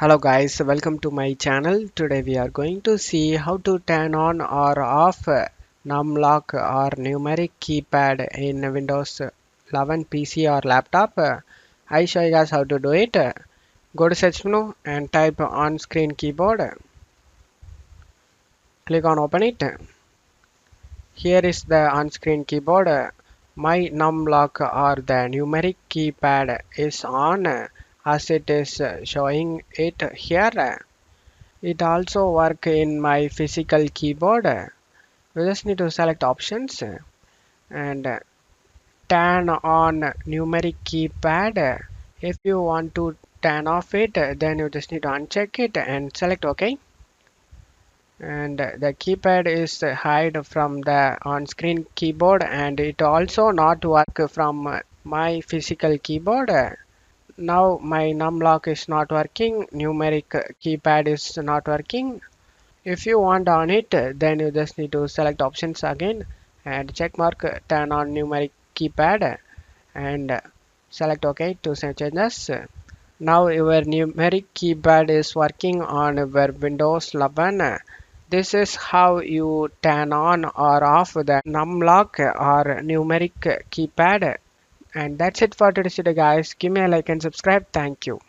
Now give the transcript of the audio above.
Hello guys, welcome to my channel. Today we are going to see how to turn on or off numlock or numeric keypad in Windows 11 PC or laptop. I show you guys how to do it. Go to search menu and type on screen keyboard. Click on open it. Here is the on screen keyboard. My numlock or the numeric keypad is on as it is showing it here. It also work in my physical keyboard. You just need to select options and turn on numeric keypad. If you want to turn off it, then you just need to uncheck it and select OK. And the keypad is hide from the on-screen keyboard, and it also not work from my physical keyboard. Now my numlock is not working, numeric keypad is not working. If you want on it, then you just need to select options again and check mark turn on numeric keypad and select OK to save changes. Now your numeric keypad is working on your Windows 11. This is how you turn on or off the numlock or numeric keypad. And that's it for today's video guys. Give me a like and subscribe. Thank you.